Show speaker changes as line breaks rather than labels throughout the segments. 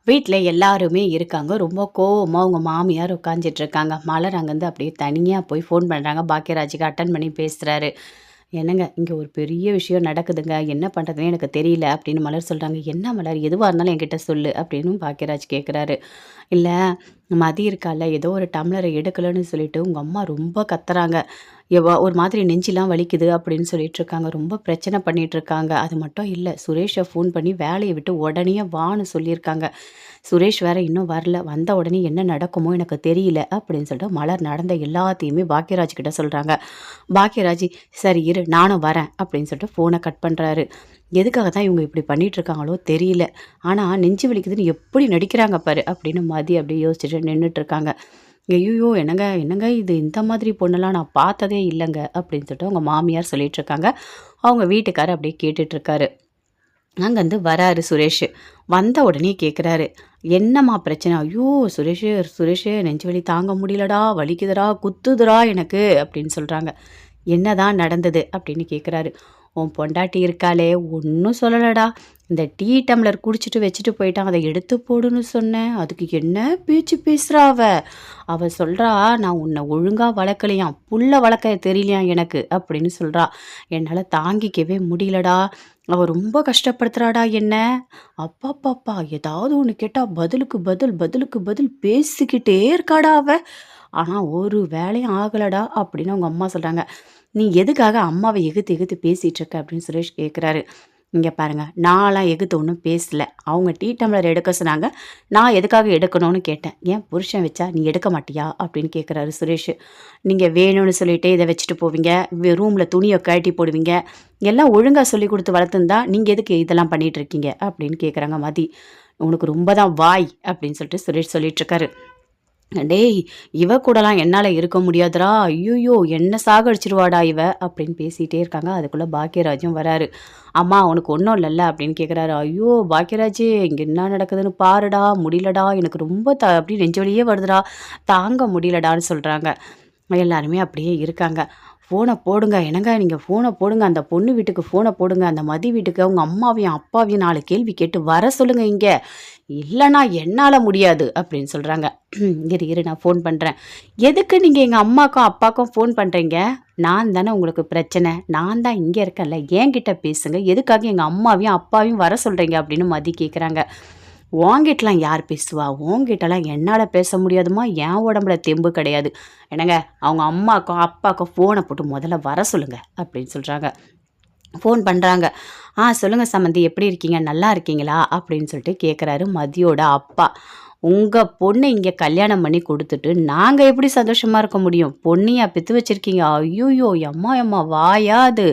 வீட்ல எல்லாருமே இருக்காங்க. ரொம்ப கோவமா உங்க மாமியார் உட்காந்துட்டு இருக்காங்க. மலர் அங்கருந்து அப்படியே தனியா போய் ஃபோன் பண்றாங்க. பாக்கியராஜுக்கு அட்டெண்ட் பண்ணி பேசுறாரு. "என்னங்க, இங்க ஒரு பெரிய விஷயம் நடக்குதுங்க. என்ன பண்றதுன்னே எனக்கு தெரியல" அப்படின்னு மலர் சொல்றாங்க. "என்ன மலர்? எதுவா இருந்தாலும் என்கிட்ட சொல்லு" அப்படின்னு பாக்கியராஜ் கேட்குறாரு. "இல்ல, மதி இருக்கால்ல, ஏதோ ஒரு டம்ளர எடுக்கலன்னு சொல்லிட்டு உங்க அம்மா ரொம்ப கத்துறாங்க. ஒரு மாதிரி நெஞ்செல்லாம் வலிக்குது" அப்படின்னு சொல்லிட்டு இருக்காங்க. ரொம்ப பிரச்சனை பண்ணிட்டு இருக்காங்க. அது மட்டும் இல்ல, சுரேஷ ஃபோன் பண்ணி வேலைய விட்டு உடனே வான்னு சொல்லியிருக்காங்க. சுரேஷ் வேற இன்னும் வரல. வந்த உடனே என்ன நடக்குமோ எனக்கு தெரியல அப்படின்னு சொல்லிட்டு மலர் நடந்த எல்லாத்தையுமே பாக்கியராஜ் கிட்ட சொல்றாங்க. பாக்கியராஜ், "சரி இரு, நானும் வரேன்" அப்படின்னு சொல்லிட்டு ஃபோனை கட் பண்றாரு. எதுக்காக தான் இவங்க இப்படி பண்ணிட்டு இருக்காங்களோ தெரியல. ஆனா நெஞ்சு வலிக்குதுன்னு எப்படி நடிக்கிறாங்க பாரு அப்படின்னு மதி அப்படியே யோசிச்சுட்டு நின்னுட்டு இருக்காங்க. ஐய்யயோ! என்னங்க என்னங்க இது, இந்த மாதிரி பொண்ணெல்லாம் நான் பார்த்ததே இல்லங்க அப்படின்னு சொல்லிட்டு அவங்க மாமியார் சொல்லிட்டு இருக்காங்க. அவங்க வீட்டுக்காரர் அப்படியே கேட்டுட்டு இருக்காரு. அங்கருந்து வராரு சுரேஷு. வந்த உடனே கேட்குறாரு, "என்னம்மா பிரச்சனை?" "ஐயோ! சுரேஷு சுரேஷு, நெஞ்சு வலி தாங்க முடியலடா, வலிக்குதுடா, குத்துதுடா எனக்கு" அப்படின்னு சொல்றாங்க. "என்னதான் நடந்தது?" அப்படின்னு கேட்குறாரு. "உன் பொண்டாட்டி இருக்காளே, ஒண்ணும் சொல்லலடா. இந்த டீ டம்ளர் குடிச்சிட்டு வச்சுட்டு போயிட்டான். அத எடுத்து போடுன்னு சொன்னேன். அதுக்கு என்ன பேச்சு பேசுறா அவ. அவ சொல்றா, நான் உன்னை ஒழுங்கா வளர்க்கலையாம். புள்ள வளர்க்க தெரியலையாம் எனக்கு" அப்படின்னு சொல்றா. "என்னால தாங்கிக்கவே முடியலடா. அவ ரொம்ப கஷ்டப்படுத்துறாடா என்ன. அப்பப்பப்பா! ஏதாவது ஒண்ணு கேட்டா பதிலுக்கு பதில், பதிலுக்கு பதில் பேசிக்கிட்டே இருக்காடா அவ. ஆனா ஒரு வேலையும் ஆகலடா" அப்படின்னு அவங்க அம்மா சொல்றாங்க. "நீ எதுக்காக அம்மாவ எகுத்து எகுத்து பேசிட்டு இருக்க?" அப்படின்னு சுரேஷ் கேட்குறாரு. "இங்க பாருங்க, நான்லாம் எகுத்து ஒண்ணும் பேசல. அவங்க டீ டம்ளர் எடுக்க சொன்னாங்க. நான் எதுக்காக எடுக்கணும்னு கேட்டேன். "என் புருஷன் வச்சா நீ எடுக்க மாட்டியா?" அப்படின்னு கேட்குறாரு சுரேஷ். "நீங்க வேணும்னு சொல்லிட்டு இத வச்சுட்டு போவீங்க. ரூம்ல துணிய கழட்டி போடுவீங்க. எல்லாம் ஒழுங்கா சொல்லிக் குடுத்து வளர்த்துருந்தா, நீங்க எதுக்கு இதெல்லாம் பண்ணிட்டு இருக்கீங்க?" அப்படின்னு கேட்குறாங்க மதி. "உனக்கு ரொம்ப தான் வாய்" அப்படின்னு சொல்லிட்டு சுரேஷ் சொல்லிட்டு இருக்காரு. "டேய்! இவ கூடலாம் என்னால இருக்க முடியாதுடா. ஐய்யய்யோ! என்ன சாகடிச்சுருவாடா இவ" அப்படின்னு பேசிட்டே இருக்காங்க. அதுக்குள்ள பாக்கியராஜும் வராரு. "அம்மா, உனக்கு ஒண்ணும் இல்லல்ல?" அப்படின்னு கேட்குறாரு. "ஐயோ! பாக்கியராஜு, இங்க என்ன நடக்குதுன்னு பாருடா. முடியலடா. எனக்கு ரொம்ப அப்படியே நெஞ்சு வலியே வருதுடா. தாங்க முடியலடான்னு" சொல்றாங்க. எல்லாருமே அப்படியே இருக்காங்க. "ஃபோன போடுங்க. என்னங்க, நீங்க ஃபோன போடுங்க. அந்த பொண்ணு வீட்டுக்கு ஃபோன போடுங்க. அந்த மதி வீட்டுக்கு அவங்க அம்மாவையும், அப்பாவையும் 4 கேள்வி கேட்டு வர சொல்லுங்க இங்க. இல்லன்னா என்னால முடியாது" அப்படின்னு சொல்றாங்க. "இரு இரு, நான் ஃபோன் பண்றேன்." "எதுக்கு நீங்க எங்க அம்மாக்கும், அப்பாக்கும் ஃபோன் பண்றீங்க? நான் தானே உங்களுக்கு பிரச்சனை. நான் தான் இங்க இருக்கேன்ல. என்கிட்ட பேசுங்க. எதுக்காக எங்க அம்மாவையும், அப்பாவையும் வர சொல்றீங்க?" அப்படின்னு மதி கேட்குறாங்க. "உன்கிட்டலாம் யார் பேசுவா? உன்கிட்டலாம் என்னால பேச முடியாதும்மா. என் உடம்புல தெம்பு கிடையாது. என்னங்க, அவங்க அம்மாக்கும், அப்பாக்கும் ஃபோன போட்டு முதல்ல வர சொல்லுங்க" அப்படின்னு சொல்றாங்க. ஃபோன் பண்றாங்க. சொல்லுங்க சம்மந்தி, எப்படி இருக்கீங்க? நல்லா இருக்கீங்களா?" அப்படின்னு சொல்லிட்டு கேட்குறாரு மதியோட அப்பா. "உங்க பொண்ண இங்க கல்யாணம் பண்ணி குடுத்துட்டு, நாங்க எப்படி சந்தோஷமா இருக்க முடியும்? பொண்ணையா பெத்து வச்சிருக்கீங்க?" ஐய்யய்யோ! எம்மா எம்மா, வாயா அது?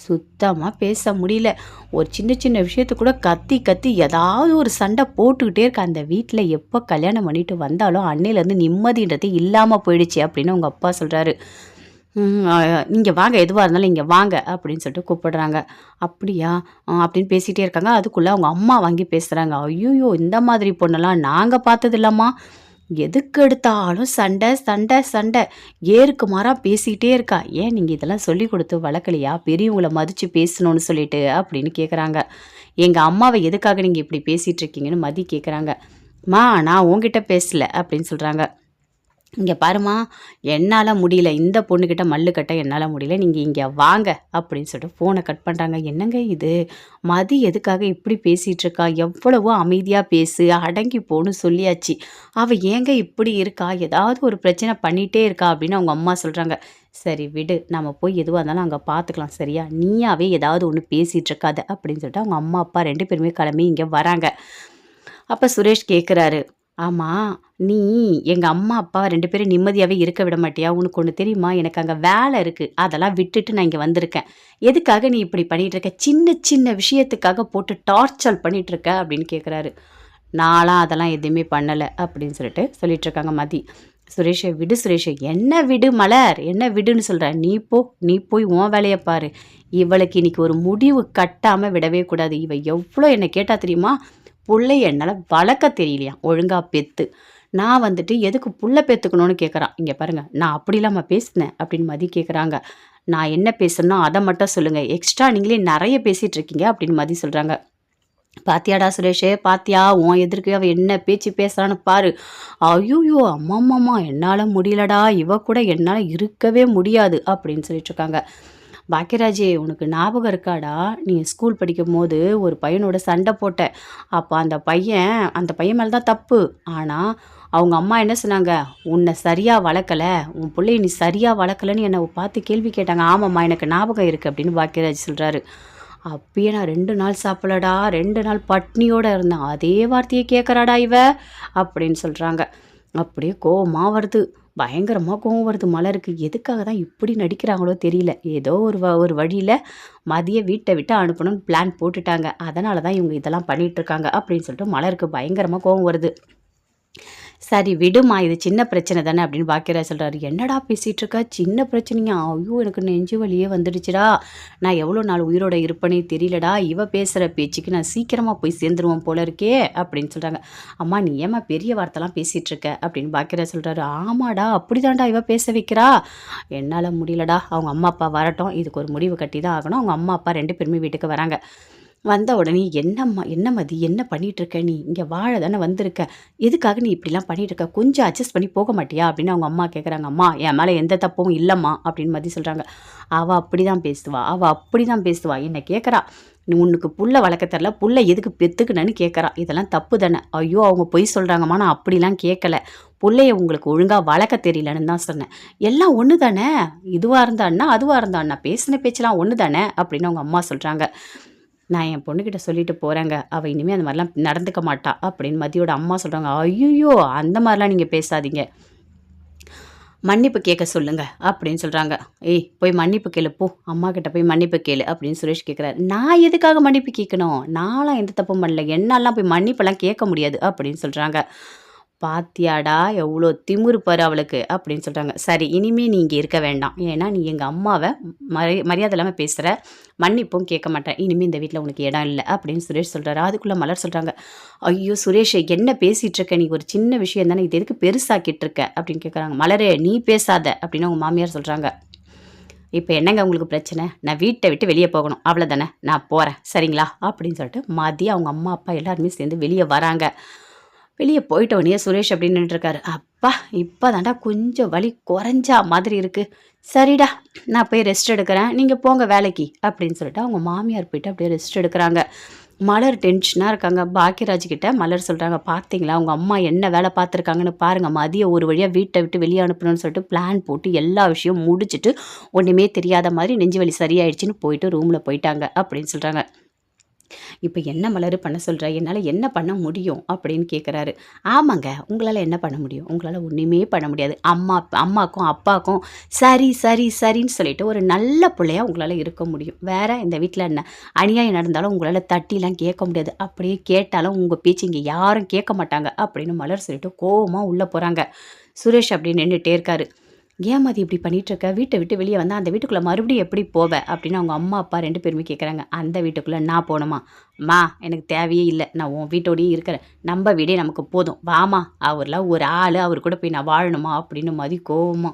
சுத்தமா பேச முடியல. ஒரு சின்ன சின்ன விஷயத்துக்கு கூட கத்தி கத்தி ஏதாவது ஒரு சண்டை போட்டுக்கிட்டே இருக்க. அந்த வீட்ல எப்ப கல்யாணம் பண்ணிட்டு வந்தாலும் அன்னையிலேருந்து நிம்மதின்றதே இல்லாம போயிடுச்சு அப்படின்னு உங்க அப்பா சொல்றாரு. ம். "இங்க வாங்க, எதுவா இருந்தாலும் இங்க வாங்க" அப்படின்னு சொல்லிட்டு கூப்பிடுறாங்க. "அப்படியா?" அப்படின்னு பேசிட்டே இருக்காங்க. அதுக்குள்ள அவங்க அம்மா வாங்கி பேசுறாங்க. "ஐய்யய்யோ! இந்த மாதிரி பொண்ணெல்லாம் நாங்க பார்த்ததில்லம்மா. எதுக்கு எடுத்தாலும் சண்டை, சண்டை, சண்டை. ஏருக்கு மாறா பேசிட்டே இருக்கா. ஏன் நீங்க இதெல்லாம் சொல்லிக் குடுத்து வளர்க்கலையா? பெரியவங்கள மதிச்சு பேசணும்னு சொல்லிட்டு" அப்படின்னு கேட்குறாங்க. "எங்க அம்மாவ எதுக்காக நீங்க இப்படி பேசிட்டு இருக்கீங்கன்னு" மதி கேட்குறாங்க. "ம்மா, நான் உன்கிட்ட பேசல" அப்படின்னு சொல்றாங்க. "இங்க பாரும்மா, என்னால முடியல. இந்த பொண்ணுகிட்ட மல்லு கட்ட என்னால முடியல. நீங்க இங்க வாங்க" அப்படின்னு சொல்லிட்டு ஃபோன கட் பண்றாங்க. என்னங்க இது? மதி எதுக்காக இப்படி பேசிட்டு இருக்கா? எவ்வளவோ அமைதியா பேசு, அடங்கி போன்னு சொல்லியாச்சு. அவ ஏங்க இப்படி இருக்கா? ஏதாவது ஒரு பிரச்சனை பண்ணிட்டே இருக்கா அப்படின்னு அவங்க அம்மா சொல்றாங்க. "சரி விடு. நம்ம போய் எதுவா இருந்தாலும் அங்க பார்த்துக்கலாம், சரியா? நீயாவே ஏதாவது ஒண்ணு பேசிட்டு இருக்காத" அப்படின்னு சொல்லிட்டு அவங்க அம்மா, அப்பா 2 பேருமே கிளம்பி இங்க வராங்க. அப்ப சுரேஷ் கேட்குறாரு. "ஆமா, நீ எங்க அம்மா, அப்பா 2 பேரும் நிம்மதியாவே இருக்க விட மாட்டியா? உனக்கு ஒண்ணு தெரியுமா? எனக்கு அங்க வேலை இருக்கு. அதெல்லாம் விட்டுட்டு நான் இங்க வந்திருக்கேன். எதுக்காக நீ இப்படி பண்ணிட்டு இருக்க? சின்ன சின்ன விஷயத்துக்காக போட்டு டார்ச்சர் பண்ணிட்டு இருக்க" அப்படின்னு கேட்குறாரு. "நான்லாம் அதெல்லாம் எதுவுமே பண்ணல" அப்படின்னு சொல்லிட்டு இருக்காங்க மதி. "சுரேஷ விடு சுரேஷ." "என்ன விடு மலர்? என்ன விடுன்னு சொல்ற? நீ போ. நீ போய் உன் வேலைய பாரு. இவளுக்கு இன்னைக்கு ஒரு முடிவு கட்டாம விடவே கூடாது. இவ எவ்ளோ என்ன கேட்டா தெரியுமா? புள்ளைய என்னால வளர்க்க தெரியலையாம் ஒழுங்கா பெத்து. நான் வந்துட்டு எதுக்கு புள்ள பெத்துக்கணும்னு கேட்குறா. இங்க பாருங்க, நான் அப்படிலாம்மா பேசினேன் அப்படின்னு மதி கேட்குறாங்க. "நான் என்ன பேசணும்னோ அத மட்டும் சொல்லுங்க. எக்ஸ்ட்ரா நீங்களே நெறைய பேசிட்டு இருக்கீங்க" அப்படின்னு மதி சொல்றாங்க. "பாத்தியாடா சுரேஷு, பாத்தியா? உன் எதிர்க்கவே அவ என்ன பேச்சு பேசுறான்னு பாரு." "ஐய்யய்யோ! அம்மம்மம்மா! என்னால முடியலடா. இவ கூட என்னால இருக்கவே முடியாது." அப்படின்னு சொல்லிட்டுருக்காங்க. "பாக்கியராஜ், உனக்கு ஞாபகம் இருக்காடா? நீ ஸ்கூல் படிக்கும்போது ஒரு பையனோட சண்டை போட்ட. அப்ப அந்த பையன் மேல தான் தப்பு. ஆனா, அவங்க அம்மா என்ன சொன்னாங்க? உன்னை சரியா வளர்க்கல. உன் புள்ளைய நீ சரியா வளர்க்கலன்னு என்னை பார்த்து கேள்வி கேட்டாங்க." "ஆமாம்மா, எனக்கு ஞாபகம் இருக்கு." அப்படின்னு பாக்கியராஜ் சொல்றாரு. "அப்பயே நான் 2 நாள் சாப்பிடலடா. 2 நாள் பட்னியோட இருந்தேன். அதே வார்த்தைய கேட்கறாடா இவ." அப்படின்னு சொல்றாங்க. அப்படியே கோவமா வருது. பயங்கரமா கோவம் வருது மலருக்கு. எதுக்காக தான் இப்படி நடிக்கிறாங்களோ தெரியல. ஏதோ ஒரு வழியில மதிய வீட்ட விட்டு அனுப்பணும்னு பிளான் போட்டுட்டாங்க. அதனால தான் இவங்க இதெல்லாம் பண்ணிட்டுருக்காங்க அப்படின்னு சொல்லிட்டு மலருக்கு பயங்கரமா கோவம் வருது. "சரி விடுமா, இது சின்ன பிரச்சனை தானே." அப்படின்னு பாக்கியராஜ் சொல்றாரு. "என்னடா பேசிட்டு இருக்க? சின்ன பிரச்சனையா? ஐயோ! எனக்கு நெஞ்சு வலியே வந்துடுச்சுடா. நான் எவ்வளோ நாள் உயிரோட இருப்பேனே தெரியலடா. இவ பேசுற பேச்சுக்கு நான் சீக்கிரமா போய் சேர்ந்துருவேன் போல இருக்கே." அப்படின்னு சொல்றாங்க. "அம்மா, நீ ஏம்மா பெரிய வார்த்தைலாம் பேசிட்டு இருக்க?" அப்படின்னு பாக்கியராஜ் சொல்றாரு. "ஆமாடா, அப்படிதான்டா இவ பேச வைக்கிறா. என்னால முடியலடா. அவங்க அம்மா, அப்பா வரட்டும். இதுக்கு ஒரு முடிவு கட்டி தான் ஆகணும்." அவங்க அம்மா, அப்பா 2 பேருமே வீட்டுக்கு வராங்க. வந்த உடனே, "என்னம்மா, என்ன மதி, என்ன பண்ணிட்டு இருக்க நீ? இங்க வாழ தானே வந்திருக்க. எதுக்காக நீ இப்படிலாம் பண்ணிட்டு இருக்க? கொஞ்சம் அட்ஜஸ்ட் பண்ணி போக மாட்டியா?" அப்படின்னு அவங்க அம்மா கேட்குறாங்க. "அம்மா, என் மேல எந்த தப்பும் இல்லம்மா." அப்படின்னு மதி சொல்றாங்க. "அவ அப்படிதான் பேசுவா. அவ அப்படிதான் பேசுவா. என்ன கேட்கறா. நீ உனக்கு புள்ள வளர்க்க தெரியல. புள்ள எதுக்கு பெத்துக்குனன்னு கேட்கறா. இதெல்லாம் தப்பு தானே." "ஐயோ! அவங்க பொய் சொல்றாங்கம்மா. நான் அப்படிலாம் கேட்கல. புள்ளைய உங்களுக்கு ஒழுங்கா வளர்க்க தெரியலன்னு தான் சொன்னேன்." "எல்லாம் ஒண்ணு தானே. இதுவா இருந்தா என்ன, அதுவா இருந்தா என்ன? பேசின பேச்செல்லாம் ஒண்ணு தானே." அப்படின்னு அவங்க அம்மா சொல்றாங்க. "நான் என் பொண்ணுகிட்ட சொல்லிட்டு போறேங்க. அவ இனிமே அந்த மாரிலாம் நடந்துக்க மாட்டா." அப்படின்னு மதியோட அம்மா சொல்றாங்க. "ஐய்யய்யோ! அந்த மாரிலாம் நீங்க பேசாதீங்க. மன்னிப்பு கேட்க சொல்லுங்க." அப்படின்னு சொல்றாங்க. "ஏய், போய் மன்னிப்பு கேளு போ. அம்மாகிட்ட போய் மன்னிப்பு கேளு." அப்படின்னு சுரேஷ் கேட்குறாரு. "நான் எதுக்காக மன்னிப்பு கேட்கணும்? நான்லாம் எந்த தப்பும் பண்ணல. என்னால்லாம் போய் மன்னிப்பெல்லாம் கேட்க முடியாது." அப்படின்னு சொல்றாங்க. "பாத்தியாடா, எவ்ளோ திமிரு பாரு அவளுக்கு." அப்படின்னு சொல்றாங்க. "சரி, இனிமே நீ இங்க இருக்க வேண்டாம். ஏன்னா நீ எங்க அம்மாவ மரியாதை இல்லாம பேசுற. மன்னிப்பும் கேட்க மாட்டேன். இனிமே இந்த வீட்ல உனக்கு இடம் இல்ல." அப்படின்னு சுரேஷ் சொல்றாரு. அதுக்குள்ள மலர் சொல்றாங்க. "ஐயோ! சுரேஷ், என்ன பேசிட்டு இருக்க? நீ ஒரு சின்ன விஷயம் தானே. இது எதுக்கு பெருசாக்கிட்டு இருக்க?" அப்படின்னு கேட்குறாங்க. "மலரே, நீ பேசாத." அப்படின்னு அவங்க மாமியார் சொல்றாங்க. "இப்ப என்னங்க உங்களுக்கு பிரச்சனை? நான் வீட்ட விட்டு வெளிய போகணும். அவ்வளதானே. நான் போறேன். சரிங்களா?" அப்படின்னு சொல்லிட்டு மதியம் அவங்க அம்மா, அப்பா எல்லாருமே சேர்ந்து வெளிய வராங்க. வெளிய போயிட்ட உடனே சுரேஷ் அப்படின்னு நின்னுட்டுருக்காரு. "அப்பா! இப்ப தான்டா கொஞ்சம் வலி குறைஞ்சா மாதிரி இருக்கு. சரிடா, நான் போய் ரெஸ்ட் எடுக்கிறேன். நீங்க போங்க வேலைக்கு." அப்படின்னு சொல்லிட்டு அவங்க மாமியார் போயிட்டு அப்படியே ரெஸ்ட் எடுக்குறாங்க. மலர் டென்ஷனா இருக்காங்க. பாக்கியராஜ் கிட்ட மலர் சொல்றாங்க, "பார்த்தீங்களா, உங்க அம்மா என்ன வேலை பார்த்துருக்காங்கன்னு பாருங்க. மதியம் ஒரு வழியா வீட்ட விட்டு வெளிய அனுப்பணும்னு சொல்லிட்டு பிளான் போட்டு எல்லா விஷயம் முடிச்சுட்டு, ஒண்ணுமே தெரியாத மாரி நெஞ்சு வலி சரியாயிடுச்சுன்னு போயிட்டு ரூம்ல போயிட்டாங்க." அப்படின்னு சொல்றாங்க. "இப்ப என்ன மலரு பண்ண சொல்ற? என்னால என்ன பண்ண முடியும்?" அப்படின்னு கேட்குறாரு. "ஆமாங்க, உங்களால என்ன பண்ண முடியும்? உங்களால ஒண்ணுமே பண்ண முடியாது. அம்மாக்கும், அப்பாக்கும் சரி, சரி, சரின்னு சொல்லிட்டு ஒரு நல்ல புள்ளையா உங்களால இருக்க முடியும். வேற இந்த வீட்ல என்ன அநியாயம் நடந்தாலும் உங்களால தட்டிலாம் கேட்க முடியாது. அப்படியே கேட்டாலும் உங்க பேச்சு இங்க யாரும் கேட்க மாட்டாங்க." அப்படின்னு மலர் சொல்லிட்டு கோவமா உள்ள போறாங்க. சுரேஷ் அப்படியே நின்னுட்டே இருக்காரு. "ஏம்மா இது இப்படி பண்ணிட்டுருக்க? வீட்ட விட்டு வெளிய வந்தா அந்த வீட்டுக்குள்ள மறுபடியும் எப்படி போவ?" அப்படின்னு அவங்க அம்மா, அப்பா 2 பேருமே கேட்குறாங்க. "அந்த வீட்டுக்குள்ள நான் போணுமா? அம்மா, எனக்கு தேவையே இல்ல. நான் உன் வீட்டோடயே இருக்கிறேன். நம்ப வீடே நமக்கு போதும். வாம்மா, அவர்லாம் ஒரு ஆளு. அவர் கூட போய் நான் வாழணுமா?" அப்படின்னு மதி கோவமா